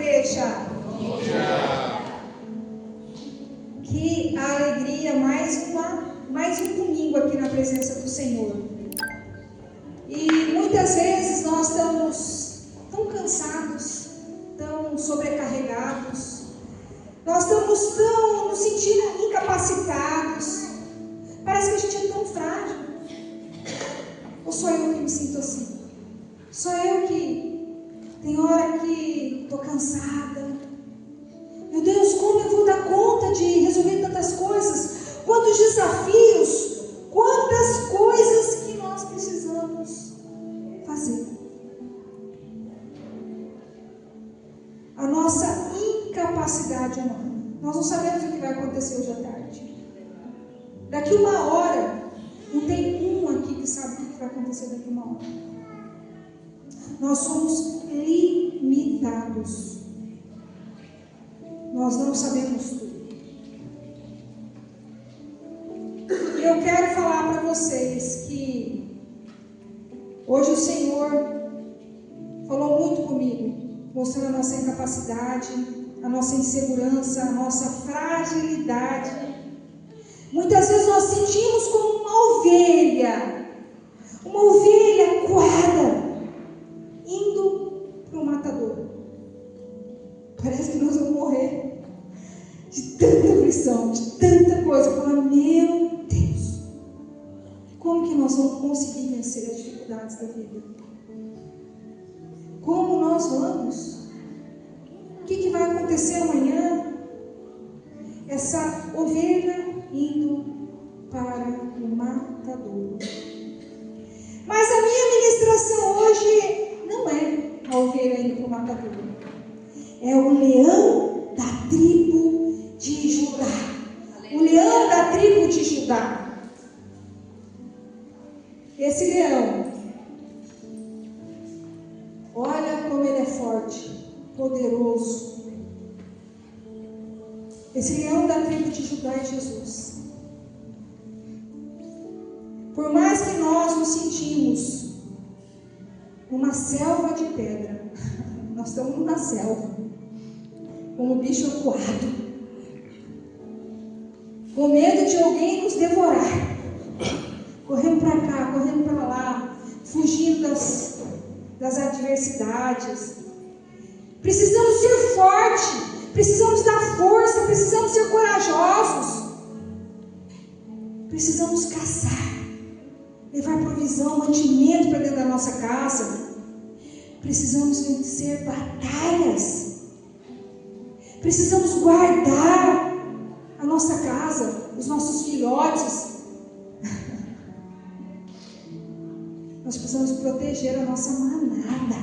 igreja? Bom dia. Que alegria, mais um domingo aqui na presença do Senhor. E muitas vezes nós estamos tão cansados, tão sobrecarregados, nós estamos tão nos sentindo incapacitados, parece que a gente é tão frágil. Ou sou eu que me sinto assim? Sou eu que tem hora que estou cansada. Meu Deus, como eu vou dar conta de resolver tantas coisas? Quantos desafios, quantas coisas que nós precisamos fazer. A nossa incapacidade humana. Nós não sabemos o que vai acontecer hoje à tarde. Daqui uma hora, não tem um aqui que sabe o que vai acontecer daqui uma hora. Nós somos limitados. Nós não sabemos tudo. Eu quero falar para vocês que hoje o Senhor falou muito comigo, mostrando a nossa incapacidade, a nossa insegurança, a nossa fragilidade. Muitas vezes nós sentimos como uma ovelha coada, indo para o matadouro. Parece que nós vamos morrer de tanta aflição, de tanta coisa. Fala, meu Deus, como que nós vamos conseguir vencer as dificuldades da vida? Como nós vamos? O que vai acontecer amanhã? Essa ovelha indo para o matadouro. Mas a minha ministração hoje não é a ovelha indo para o matadouro. É o leão da tribo de Judá. O leão da tribo de Judá. Esse leão, olha como ele é forte, poderoso. Esse leão da tribo de Judá é Jesus. Por mais que nós nos sentimos numa selva de pedra, nós estamos numa selva, como bicho acuado, com medo de alguém nos devorar, correndo para cá, correndo para lá, fugindo das adversidades. Precisamos ser fortes, precisamos dar força, precisamos ser corajosos, precisamos caçar, levar provisão, mantimento para dentro da nossa casa. Precisamos vencer batalhas. Precisamos guardar a nossa casa, os nossos filhotes. Nós precisamos proteger a nossa manada.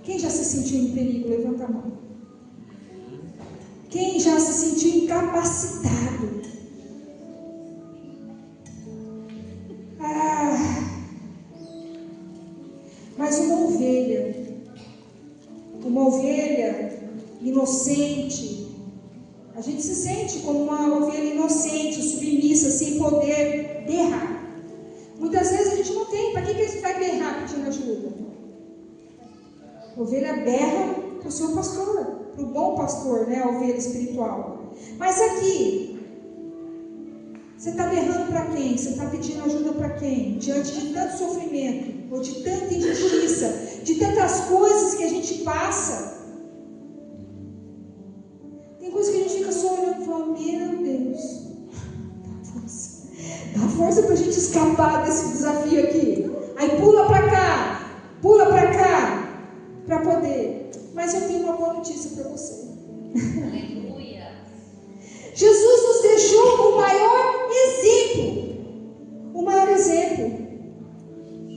Quem já se sentiu em perigo? Levanta a mão. Quem já se sentiu incapacitado? Mas uma ovelha inocente, a gente se sente como uma ovelha inocente, submissa, sem poder berrar. Muitas vezes a gente não tem, para que a gente vai berrar pedindo ajuda? A ovelha berra para o seu pastor, para o bom pastor, né? A ovelha espiritual. Mas aqui, você está berrando para quem? Você está pedindo ajuda para quem? Diante de tanto sofrimento, ou de tanta injustiça, de tantas coisas que a gente passa. Tem coisas que a gente fica só olhando e falando, meu Deus, dá força para a gente escapar desse desafio aqui. Aí pula para cá, para poder. Mas eu tenho uma boa notícia para você. Aleluia. Jesus nos deixou o maior exemplo.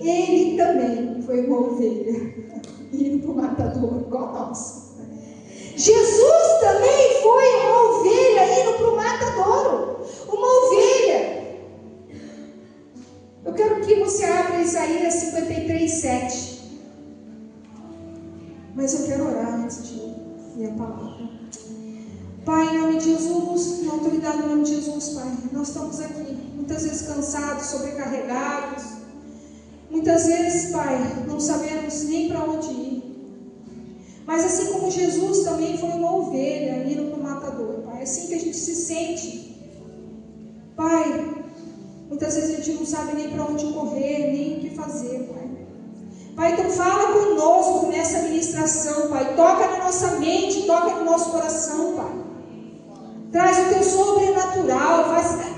Ele também foi uma ovelha, indo para o matadouro, igual a nós. Jesus também foi uma ovelha, indo para o matadouro. Uma ovelha. Eu quero que você abra Isaías 53:7. Mas eu quero orar antes de ler a palavra. Pai, em nome de Jesus, na autoridade do nome de Jesus, Pai, nós estamos aqui, muitas vezes cansados, sobrecarregados. Muitas vezes, Pai, não sabemos nem para onde ir. Mas assim como Jesus também foi uma ovelha indo para o matador, Pai, é assim que a gente se sente. Pai, muitas vezes a gente não sabe nem para onde correr, nem o que fazer, Pai. Pai, então fala conosco nessa ministração, Pai. Toca na nossa mente, toca no nosso coração, Pai. Traz o teu sobrenatural,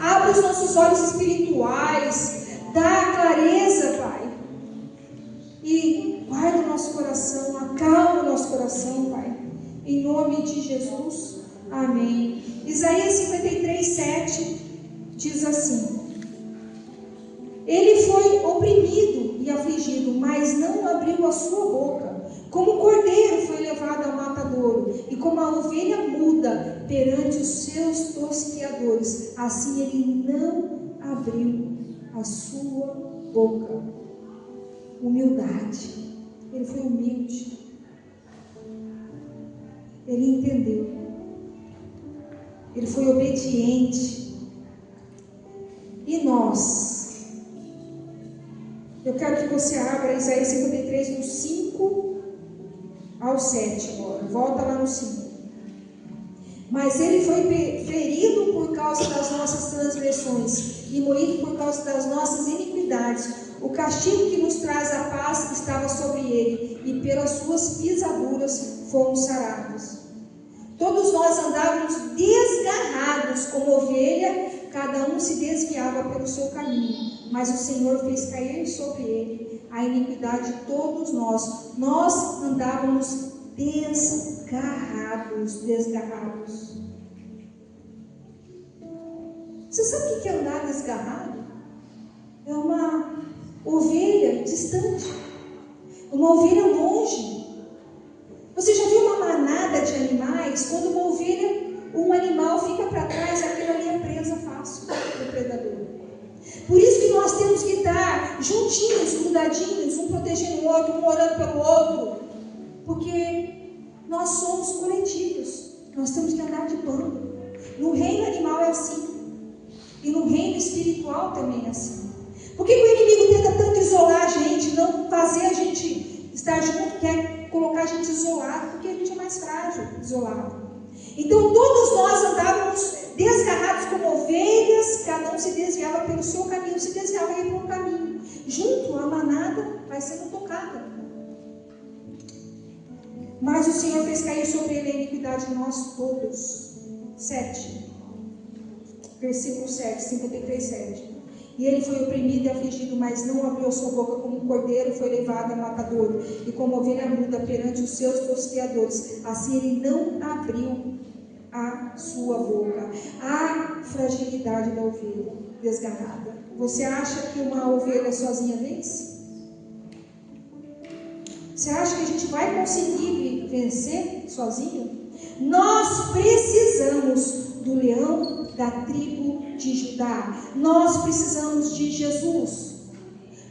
abre os nossos olhos espirituais, dá clareza, Pai. E guarda o nosso coração, acalma o nosso coração, Pai. Em nome de Jesus, amém. Isaías 53:7 diz assim: Ele foi oprimido e afligido, mas não abriu a sua boca. Como o cordeiro foi levado ao matadouro, e como a ovelha muda perante os seus tosqueadores, assim ele não abriu a sua boca. Humildade. Ele foi humilde. Ele entendeu. Ele foi obediente. E nós? Eu quero que você abra Isaías 53, do 5 ao 7 agora. Volta lá no 5. Mas ele foi ferido por causa das nossas transgressões e moído por causa das nossas iniquidades. O castigo que nos traz a paz estava sobre ele, e pelas suas pisaduras fomos sarados. Todos nós andávamos desgarrados como ovelha, cada um se desviava pelo seu caminho, mas o Senhor fez cair sobre ele a iniquidade de todos nós. Nós andávamos desgarrados. Você sabe o que é andar desgarrado? É uma ovelha distante, uma ovelha longe. Você já viu uma manada de animais? Quando uma ovelha, um animal fica para trás, aquilo ali é presa fácil do predador. Por isso que nós temos que estar juntinhos, grudadinhos, um protegendo o outro, um orando pelo outro, porque nós somos coletivos, nós temos que andar de bando. No reino animal é assim, e no reino espiritual também é assim. Por que o inimigo tenta tanto isolar a gente, não fazer a gente estar junto, quer colocar a gente isolado? Porque a gente é mais frágil, isolado. Então todos nós andávamos desgarrados como ovelhas, cada um se desviava pelo seu caminho, se desviava aí por um caminho. Junto, a manada vai sendo tocada. Mas o Senhor fez cair sobre ele a iniquidade de nós todos. 7. Versículo 7, 53:7. E ele foi oprimido e afligido, mas não abriu a sua boca, como um cordeiro foi levado a matadouro, e como ovelha muda perante os seus tosqueadores, assim ele não abriu a sua boca. A fragilidade da ovelha desgarrada. Você acha que uma ovelha sozinha vence? Você acha que a gente vai conseguir vencer sozinho? Nós precisamos do leão da tribo de Judá. Nós precisamos de Jesus.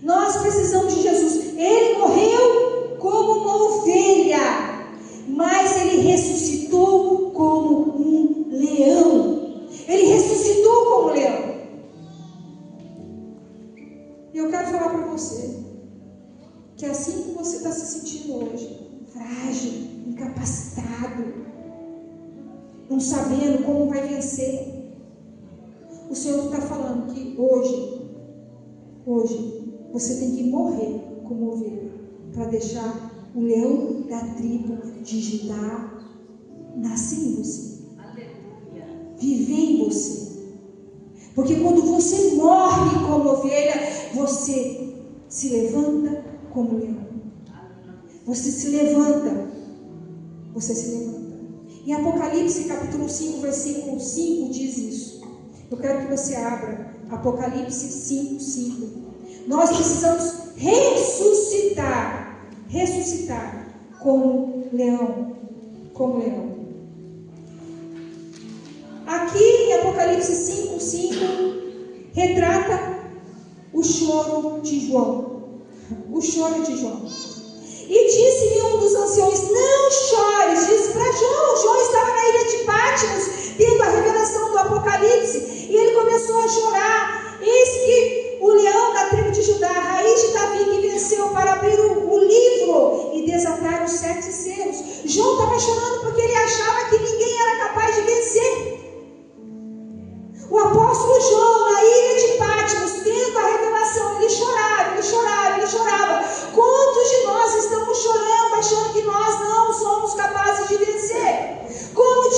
Nós precisamos de Jesus. Ele morreu como uma ovelha, mas ele ressuscitou como um leão. Ele ressuscitou como um leão. E eu quero falar para você que assim que você está se sentindo hoje, frágil, incapacitado, não sabendo como vai vencer, o Senhor está falando que hoje, você tem que morrer como ovelha, para deixar o leão da tribo de Judá nascer em você, viver em você. Porque quando você morre como ovelha, você se levanta como leão. Você se levanta. Em Apocalipse capítulo 5, versículo 5 diz isso. Eu quero que você abra Apocalipse 5:5. Nós precisamos ressuscitar como leão. Aqui em Apocalipse 5:5 retrata o choro de João. E disse-me um dos anciões: não chores. Disse para João. João estava na ilha de Patmos, tendo a revelação do Apocalipse, e ele começou a chorar. Eis que o leão da tribo de Judá, a raiz de Davi, que venceu para abrir o livro e desatar os 7 selos. apóstolo João, na ilha de Patmos, tendo a revelação, ele chorava, ele chorava, ele chorava. Quantos de nós estamos chorando, achando que nós não somos capazes de vencer? Como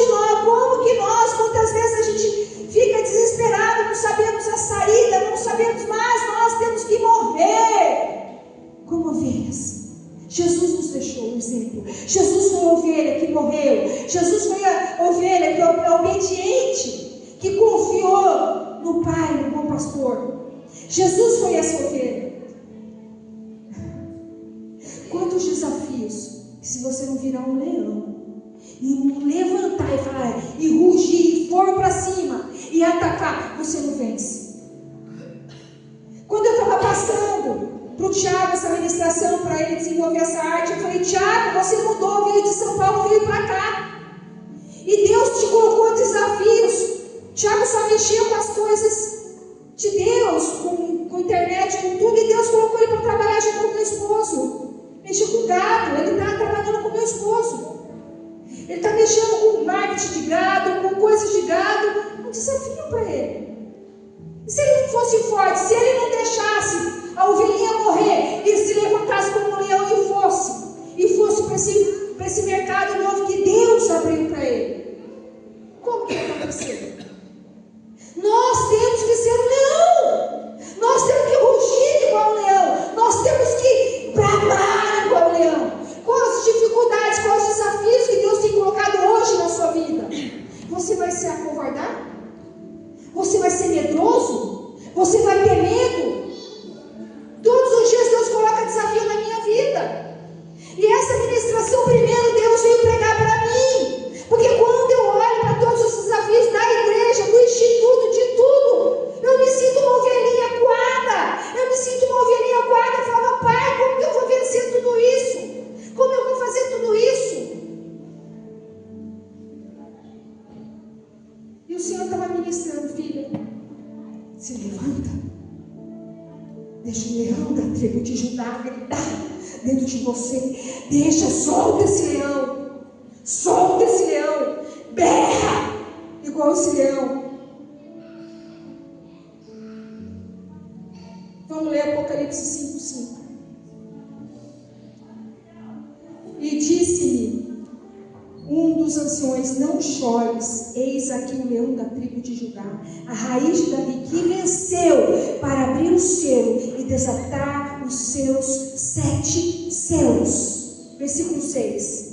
que nós, quantas vezes a gente fica desesperado, não sabemos a saída, não sabemos mais, nós temos que morrer como ovelhas. Jesus nos deixou um exemplo. Jesus foi a ovelha que morreu. Jesus foi a ovelha que é obediente, que confiou no Pai, no bom pastor. Jesus foi essa ovelha. Quantos desafios, se você não virar um leão, e levantar e falar, e rugir, e for para cima, e atacar, você não vence. Quando eu estava passando para o Tiago essa ministração, para ele desenvolver essa arte, eu falei, Tiago, você mudou, veio de São Paulo, veio para cá, e Deus te colocou desafios. Tiago só mexia com as coisas de Deus, com internet, com tudo, e Deus colocou ele para trabalhar junto com meu esposo. Mexia com gado, ele está trabalhando com meu esposo. Ele está mexendo com marketing de gado, com coisas de gado, um desafio para ele. E se ele não fosse forte, se ele não deixasse a ovelhinha morrer, ele se levantasse como um leão e fosse para esse mercado novo que Deus abriu para ele, como que ia acontecer? Nós temos que ser um leão, nós temos que rugir igual um leão, nós temos que bramar igual um leão. Quais as dificuldades, quais os desafios que Deus tem colocado hoje na sua vida? Você vai se acovardar? Você vai ser medroso? Você vai ter medo? Todos os dias Deus coloca desafio na minha vida. E essa ministração, primeiro Deus veio pregar para mim. Porque quando eu olho para todos os desafios da igreja, do instituto, de tudo, eu me sinto uma ovelhinha coada. Eu me sinto uma ovelhinha coada e falo, Pai, como que eu vou vencer tudo isso? Como eu vou fazer tudo isso? E o Senhor estava ministrando, filha, se levanta, deixa o leão da tribo de Judá gritar dentro de você, solta esse leão, berra igual esse leão. Vamos ler Apocalipse 5:5. E disse-me um dos anciões, não chores, eis aqui o leão da tribo de Judá, a raiz de Davi, que venceu para abrir o selo e desatar os seus 7 selos. Versículo 6.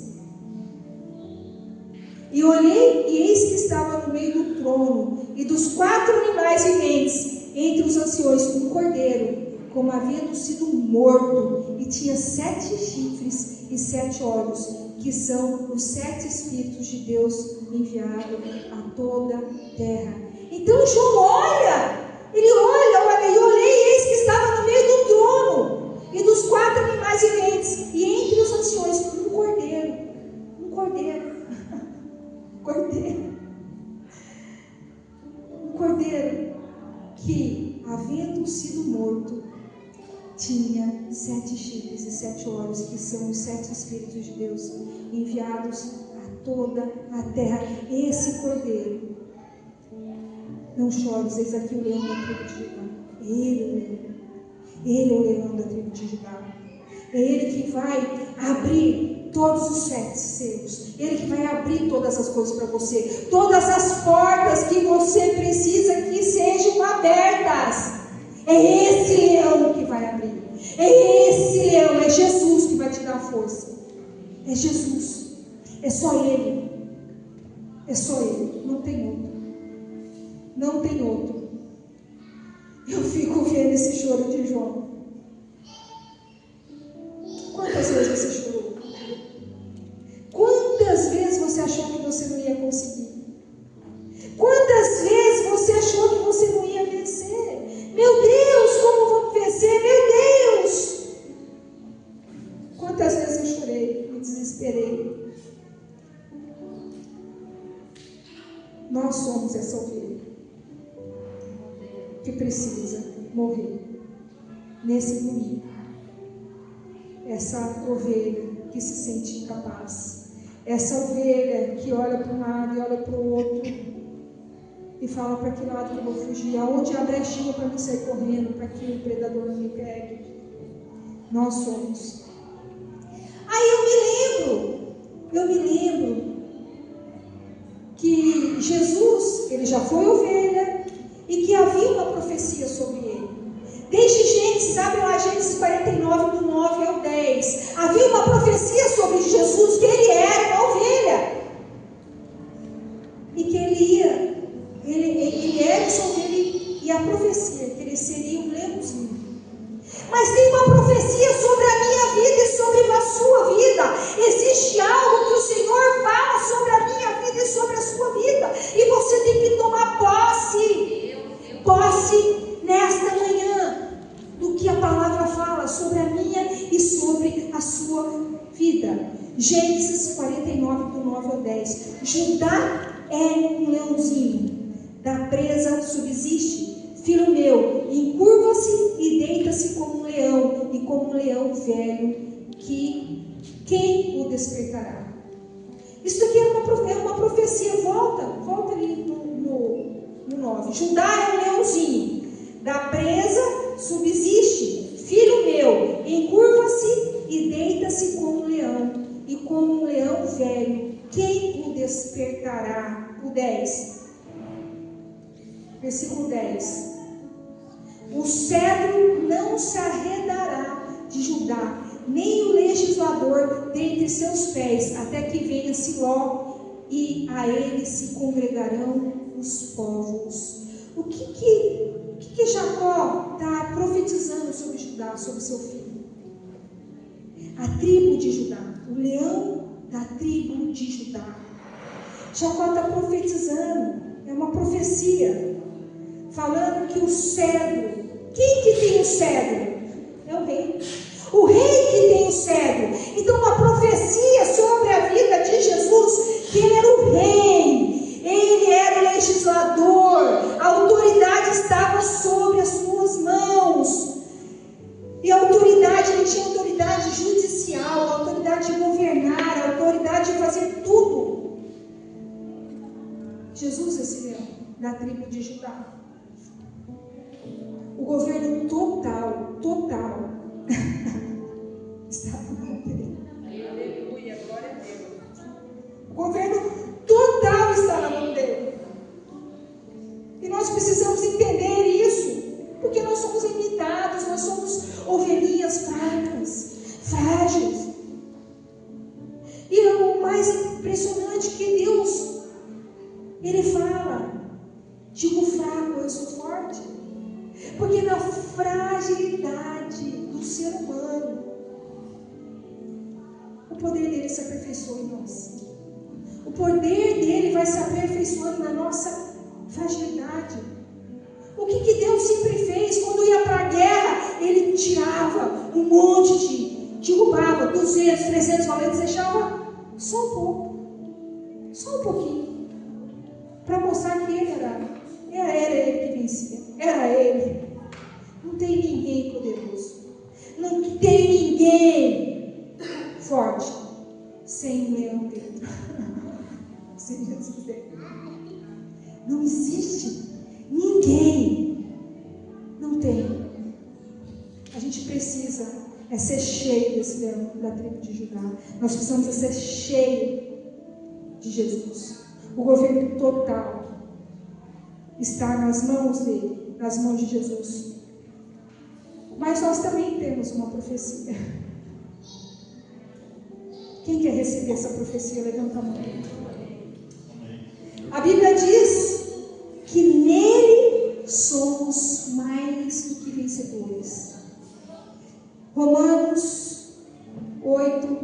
E olhei, e eis que estava no meio do trono e dos 4 animais viventes, entre os anciões, um cordeiro, como havendo sido morto, e tinha 7 chifres e 7 olhos, que são os 7 Espíritos de Deus enviados a toda a terra. Então João olha, ele olha, e olhei, eis que estava no meio do trono, e dos 4 animais viventes, e entre os anciões, um cordeiro, que, havendo sido morto, tinha 7 chifres e 7 olhos, que são os 7 Espíritos de Deus enviados a toda a terra. Esse cordeiro, não chores, eis aqui o leão da tribo de Judá. Ele é o leão da tribo de Judá. É ele que vai abrir todos os 7 selos. Ele que vai abrir todas as coisas para você. Todas as portas que você precisa que sejam abertas. É esse leão que vai abrir. É esse leão, é Jesus que vai te dar força. É Jesus. É só Ele. É só Ele. Não tem outro. Não tem outro. Eu fico vendo esse choro de João. Quantas vezes você chorou? Quantas vezes você achou que você não ia conseguir? Quantas vezes você achou que você não ia vencer? Meu Deus, como vou vencer? Meu Deus! Quantas vezes eu chorei, me desesperei? Nós somos essa ovelha que precisa morrer nesse domingo. Essa ovelha que se sente incapaz. Essa ovelha que olha para um lado e olha para o outro e fala para que lado que eu vou fugir, aonde há brechinha para mim sair correndo, para que o predador não me pegue. Nós somos. Aí eu me lembro que Jesus, ele já foi ovelha e que havia uma profecia sobre ele. Desde Gênesis, abre lá Gênesis 49, do 9 ao 10. Havia uma profecia sobre Jesus, que ele era uma ovelha. E que ele era essa ovelha, e a profecia, que ele seria um leãozinho. Mas tem uma profecia sobre a minha vida e sobre a sua vida. Existe algo que o Senhor fala sobre a minha vida e sobre a sua vida. E você tem que tomar posse nesta manhã do que a palavra fala sobre a minha e sobre a sua vida. Gênesis 49, do 9 ao 10. Judá é um leãozinho, da presa subsiste. Filho meu, encurva-se e deita-se como um leão, e como um leão velho, que quem o despertará? Isso aqui é uma profecia. Volta ali no 9. Judá é um leãozinho, da presa subsiste. Filho meu, encurva-se e deita-se como um leão, e como um leão velho, quem o despertará? O 10. Versículo 10. O cedro não se arredará de Judá, nem o legislador dentre seus pés, até que venha Siló, e a ele se congregarão os povos. O que Jacó está profetizando sobre Judá, sobre seu filho? A tribo de Judá, o leão da tribo de Judá. Jacó está profetizando, é uma profecia, falando que o cedro, quem que tem o cedro? É o rei. O rei que tem o cedro. Então, uma profecia sobre a vida de Jesus, que ele era o rei, ele era o legislador, a autoridade estava sobre as suas mãos. E a autoridade, ele tinha autoridade judicial, a autoridade de governar, a autoridade de fazer tudo. Jesus é esse leão da tribo de Judá. O governo total está na mão dele. Aleluia, glória a Deus. O governo total está na mão dele. E nós precisamos entender isso, porque nós somos limitados, nós somos ovelhinhas fracas, frágeis. E o mais impressionante é que Deus, ele fala, digo fraco, eu sou forte. Porque na fragilidade do ser humano, o poder dele se aperfeiçoa em nós. O poder dele vai se aperfeiçoando na nossa fragilidade. O que Deus sempre fez quando ia para a guerra? Ele tirava um monte derrubava 200, 300 valentes, deixava só um pouco, só um pouquinho, para mostrar que ele era ele que vencia, era ele. Não tem ninguém poderoso, não tem ninguém forte sem um leão dentro. Sem Jesus dentro. Não existe ninguém, não tem. A gente precisa ser cheio desse leão da tribo de Judá. Nós precisamos ser cheio de Jesus. O governo total está nas mãos dele, nas mãos de Jesus. Mas nós também temos uma profecia. Quem quer receber essa profecia? Levanta a mão. A Bíblia diz que nele somos mais do que vencedores. Romanos 8,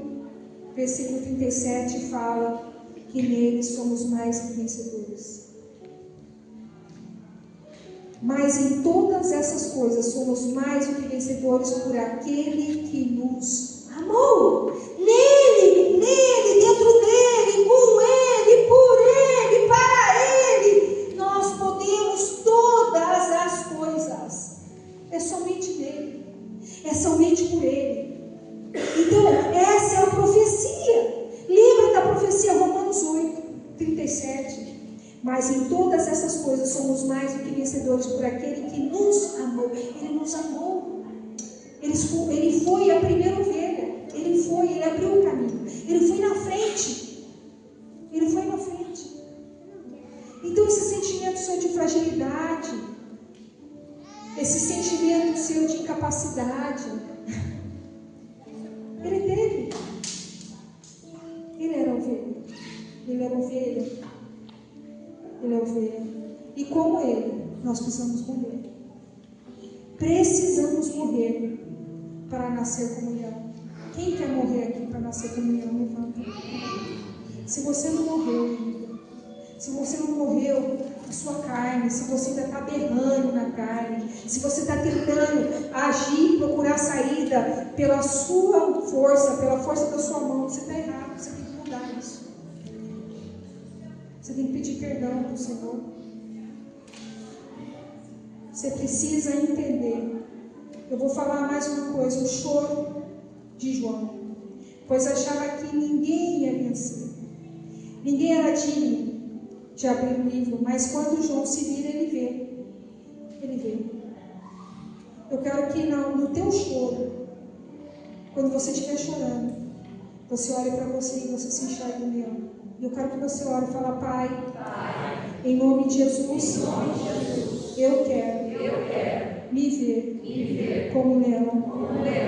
versículo 37 fala que nele somos mais que vencedores. Mas em todas essas coisas somos mais do que vencedores por aquele que nos amou. Nele, dentro dele, com ele, por ele, para ele, nós podemos todas as coisas. É somente nele, é somente por ele. Então, essa é a profecia. Lembra da profecia Romanos 8, 37. Mas em todas essas coisas mais do que vencedores por aquele que nos amou. Ele nos amou. Ele foi a primeira ovelha. Ele abriu o caminho. Ele foi na frente. Ele foi na frente. Então esse sentimento seu de fragilidade, esse sentimento seu de incapacidade, ele teve. Ele era ovelha. Ele era ovelha. Ele é ovelha. E como ele, nós precisamos morrer. Precisamos morrer para nascer como leão. Quem quer morrer aqui para nascer como leão? Levanta. Se você não morreu, se você não morreu a sua carne, se você ainda está berrando na carne, se você está tentando agir, procurar saída pela sua força, pela força da sua mão, você está errado, você tem que mudar isso. Você tem que pedir perdão para o Senhor. Você precisa entender. Eu vou falar mais uma coisa, o choro de João, pois achava que ninguém ia vencer. Ninguém era digno de abrir o livro, mas quando João se vira, ele vê. Ele vê. Eu quero que no teu choro, quando você estiver chorando, você olhe para você e você se enxergue no leão. E eu quero que você ore e fale: Pai, em nome de Jesus, eu quero me ver como um leão.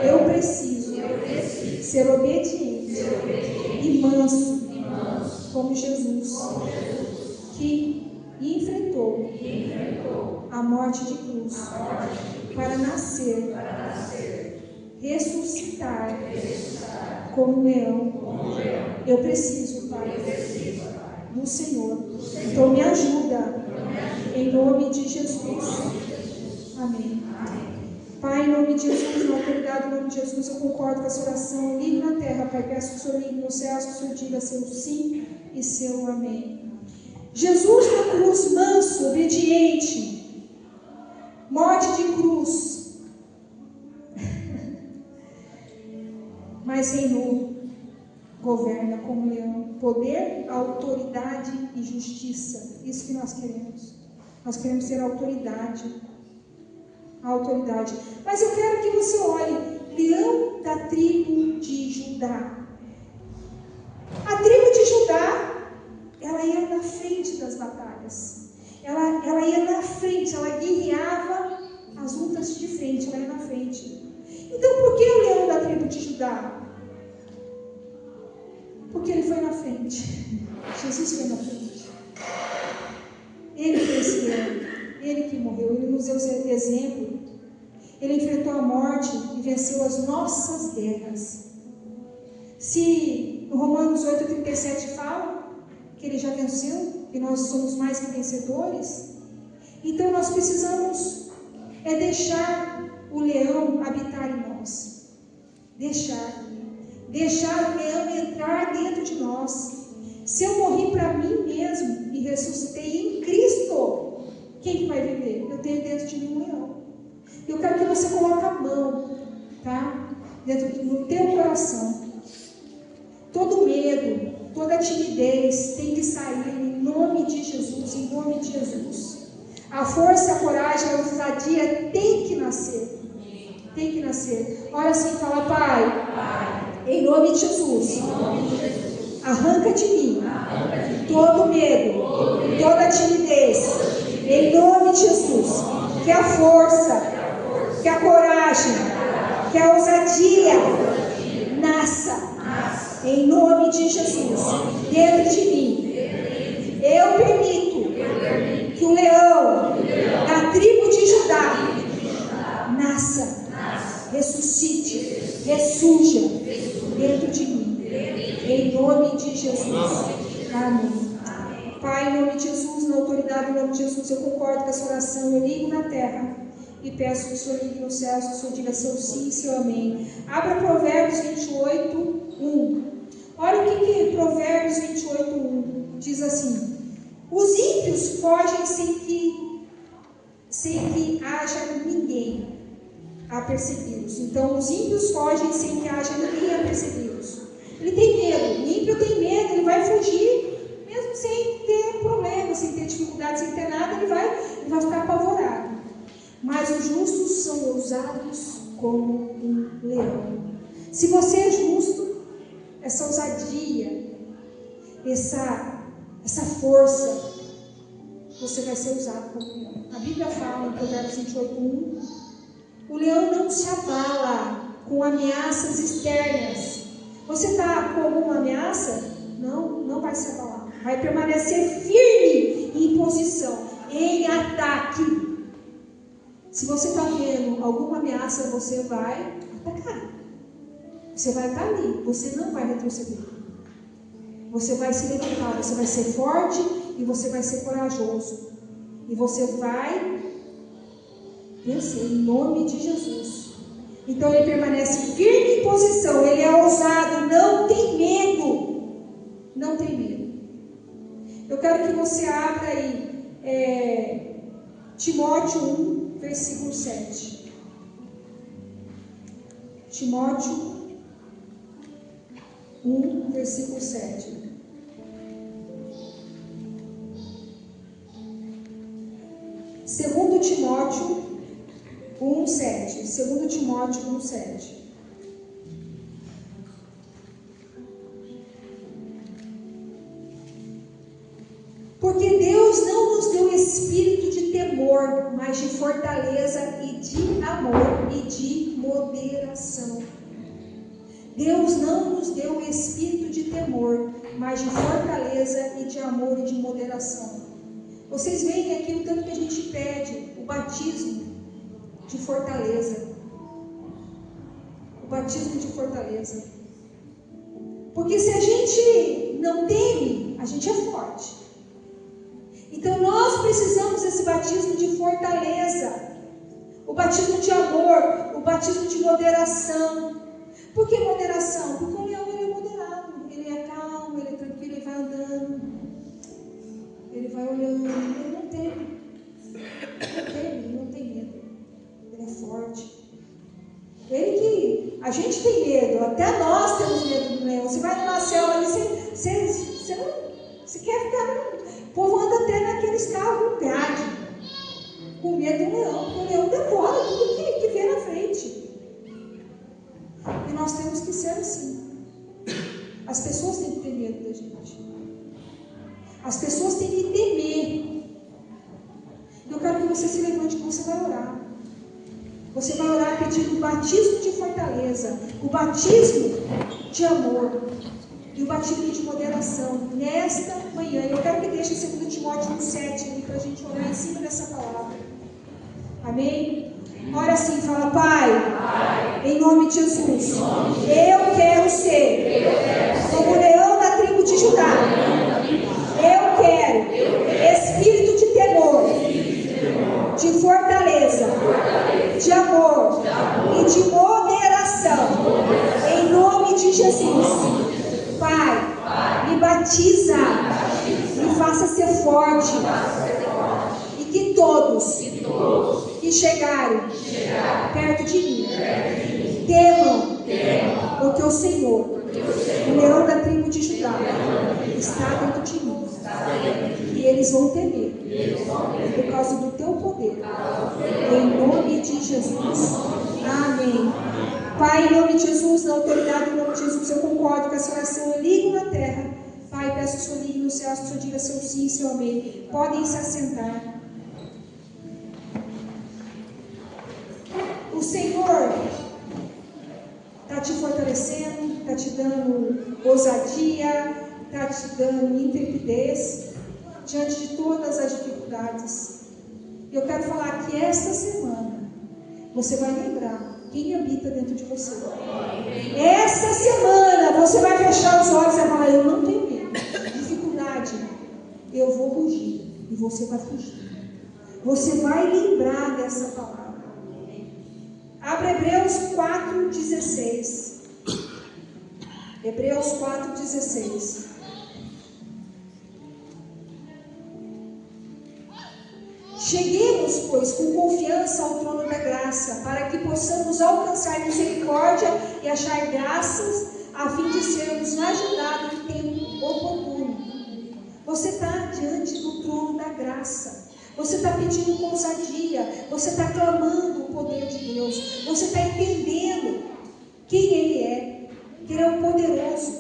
Eu preciso ser obediente e manso como Jesus, que enfrentou a morte de cruz para nascer, ressuscitar como um leão. Eu preciso, Pai, do Senhor. Então me ajuda, em nome de Jesus. Amém. Pai, em nome de Jesus, na autoridade do nome de Jesus, eu concordo com essa oração. Eu ligo na terra, Pai, peço que o Senhor ligue nos céus, que o Senhor diga seu sim e seu amém. Jesus na cruz, manso, obediente, morte de cruz, mas reinou, governa como leão, poder, autoridade e justiça. Isso que nós queremos. Nós queremos ter autoridade. A autoridade. Mas eu quero que você olhe, leão da tribo de Judá. A tribo de Judá, ela ia na frente das batalhas. Ela ia na frente, ela guerreava as lutas de frente, ela ia na frente. Então, por que o leão da tribo de Judá? Porque ele foi na frente. Jesus foi na frente. Ele foi esse leão. Ele que morreu, ele nos deu exemplo. Ele enfrentou a morte e venceu as nossas guerras. Se no Romanos 8,37 fala que ele já venceu, que nós somos mais que vencedores, então nós precisamos deixar o leão habitar em nós. Deixar o leão entrar dentro de nós. Se eu morri para mim mesmo e ressuscitei em Cristo, quem que vai viver? Eu tenho dentro de mim um leão. Eu quero que você coloque a mão, tá? Dentro do teu coração. Todo medo, toda timidez tem que sair em nome de Jesus, em nome de Jesus. A força, a coragem, a ousadia tem que nascer. Tem que nascer. Ora assim, fala: Pai, em nome de Jesus, arranca de mim todo medo, toda timidez. Em nome de Jesus, que a força, que a coragem, que a ousadia nasça. Em nome de Jesus, dentro de mim. Eu permito que o leão da tribo de Judá nasça, ressuscite, ressurja dentro de mim. Em nome de Jesus. Amém. Pai, em nome de Jesus, na autoridade, em nome de Jesus, eu concordo com essa oração. Eu ligo na terra e peço que o Senhor ligue nos céus, que o Senhor diga seu sim e seu amém. Abra Provérbios 28, 1. Olha o que Provérbios 28, 1 diz assim: os ímpios fogem sem que haja ninguém a persegui-los. Então, os ímpios fogem sem que haja ninguém a persegui-los. Ele tem medo, o ímpio tem medo, ele vai fugir, mesmo sem ter problema, sem ter dificuldade, sem ter nada, ele vai os justos são ousados como um leão. Se você é justo, essa ousadia, essa força, você vai ser usado como um leão. A Bíblia fala em Provérbios 28:1, o leão não se abala com ameaças externas. Você está com alguma ameaça? Não vai se abalar. Vai permanecer firme em posição, em ataque. Se você está vendo alguma ameaça, você vai atacar. Você vai estar ali, você não vai retroceder. Você vai se levantar, você vai ser forte e você vai ser corajoso. E você vai vencer em nome de Jesus. Então ele permanece firme em posição, ele é ousado, não tem medo. Não tem medo. Eu quero que você abra aí Timóteo 1, versículo 7. Timóteo 1, versículo 7. Segundo Timóteo 1, 7. Segundo Timóteo 1, 7. Porque Deus não nos deu espírito de temor, mas de fortaleza e de amor e de moderação. Deus não nos deu espírito de temor, mas de fortaleza e de amor e de moderação. Vocês veem aqui o tanto que a gente pede o batismo de fortaleza. O batismo de fortaleza. Porque se a gente não teme, a gente é forte. Então nós precisamos desse batismo de fortaleza. O batismo de amor, o batismo de moderação. Por que moderação? Porque o leão ele é moderado, ele é calmo, ele é tranquilo, ele vai andando, ele vai olhando, ele não teme, ele não tem medo, ele é forte. Ele que a gente tem medo, até nós temos medo do leão. Você vai numa selva ali, você quer ficar. O povo anda até naqueles carros com grade, com medo do leão, porque o leão devora tudo que vê na frente. E nós temos que ser assim. As pessoas têm que ter medo da gente. As pessoas têm que temer. Eu quero que você se levante e você vai orar. Você vai orar pedindo o batismo de fortaleza, o batismo de amor e o batismo de moderação nesta manhã. Eu quero que deixe 2 Timóteo 1,7 ali para a gente orar em cima dessa palavra. Amém? Ora assim, fala: Pai, em nome de Jesus, eu quero ser como o leão da tribo de Judá. Eu quero espírito de temor, de fortaleza, de amor e de moderação, em nome de Jesus. Pai, me batiza, me faça ser forte, e que todos que chegarem perto de mim temam, porque o Senhor, o leão da tribo de Judá, está dentro de mim, e eles vão temer por causa do teu poder, em nome de Jesus. Amém. Pai, em nome de Jesus, na autoridade, em nome de Jesus, eu concordo com essa oração. Eu ligo na terra. Pai, peço que o Senhor ligue no céu, que o Senhor diga seu sim, seu amém. Podem se assentar. O Senhor está te fortalecendo, está te dando ousadia, está te dando intrepidez diante de todas as dificuldades. Eu quero falar que esta semana você vai lembrar quem habita dentro de você. Esta semana você vai fechar os olhos e vai falar: eu não tenho medo. Dificuldade, eu vou fugir. E você vai fugir. Você vai lembrar dessa palavra. Abre Hebreus 4,16. Hebreus 4,16. Cheguemos, pois, com confiança ao trono da graça, para que possamos alcançar misericórdia e achar graças, a fim de sermos ajudados em tempo oportuno. Você está diante do trono da graça. Você está pedindo com ousadia. Você está clamando o poder de Deus. Você está entendendo quem Ele é. Que Ele é o poderoso.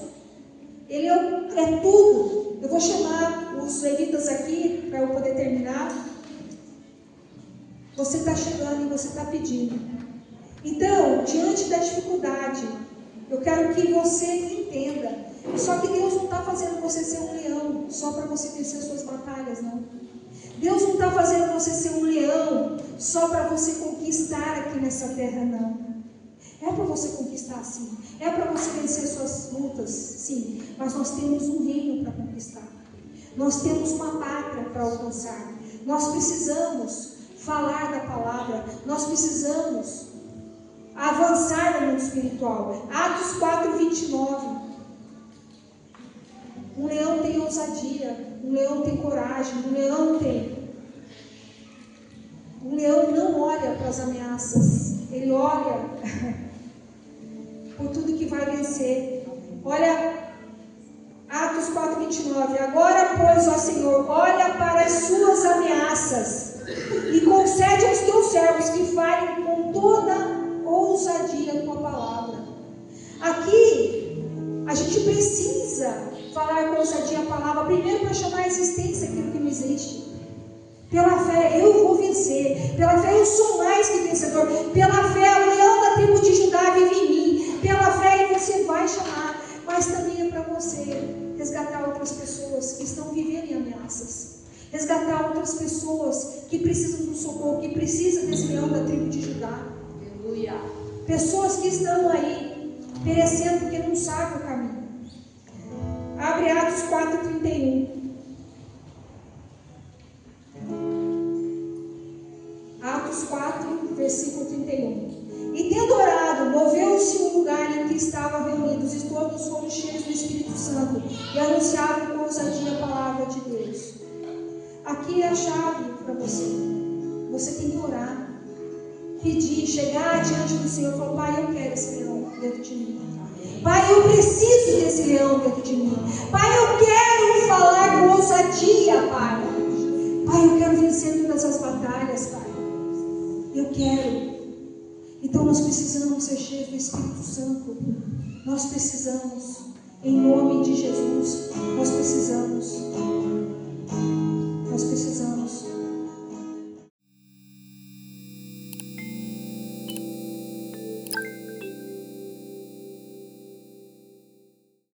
Ele é tudo. Eu vou chamar os levitas aqui para eu poder terminar. Você está chegando e você está pedindo. Então, diante da dificuldade, eu quero que você entenda. Só que Deus não está fazendo você ser um leão só para você vencer suas batalhas, não. Deus não está fazendo você ser um leão só para você conquistar aqui nessa terra, não. É para você conquistar, sim. É para você vencer suas lutas, sim. Mas nós temos um reino para conquistar. Nós temos uma pátria para alcançar. Nós precisamos falar da palavra. Nós precisamos avançar no mundo espiritual. Atos 4, 29. Um leão tem ousadia, um leão tem coragem, um leão não olha para as ameaças, ele olha por tudo que vai vencer. Olha, Atos 4, 29. Agora, pois, ó Senhor, olha para as suas ameaças e concede aos teus servos que falem com toda ousadia a tua palavra. Aqui, a gente precisa falar com ousadia a palavra, primeiro para chamar a existência aquilo que não existe. Pela fé eu vou vencer. Pela fé eu sou mais que vencedor. Pela fé o leão da tribo de Judá vive em mim. Pela fé você vai chamar. Mas também é para você resgatar outras pessoas que estão vivendo em ameaças. Resgatar outras pessoas que precisam do socorro, que precisam desse leão da tribo de Judá. Aleluia. Pessoas que estão aí perecendo porque não sabem o caminho. Abre Atos 4, 31. Atos 4, versículo 31. E tendo orado, moveu-se o lugar em que estavam reunidos, e todos foram cheios do Espírito Santo, e anunciavam com ousadia a palavra de Deus. Aqui é a chave para você. Você tem que orar, pedir, chegar diante do Senhor e falar: Pai, eu quero esse leão dentro de mim. Pai, eu preciso desse leão dentro de mim. Pai, eu quero falar com ousadia, Pai. Pai, eu quero vencer todas as batalhas, Pai. Eu quero. Então nós precisamos ser cheios do Espírito Santo. Nós precisamos, em nome de Jesus, nós precisamos.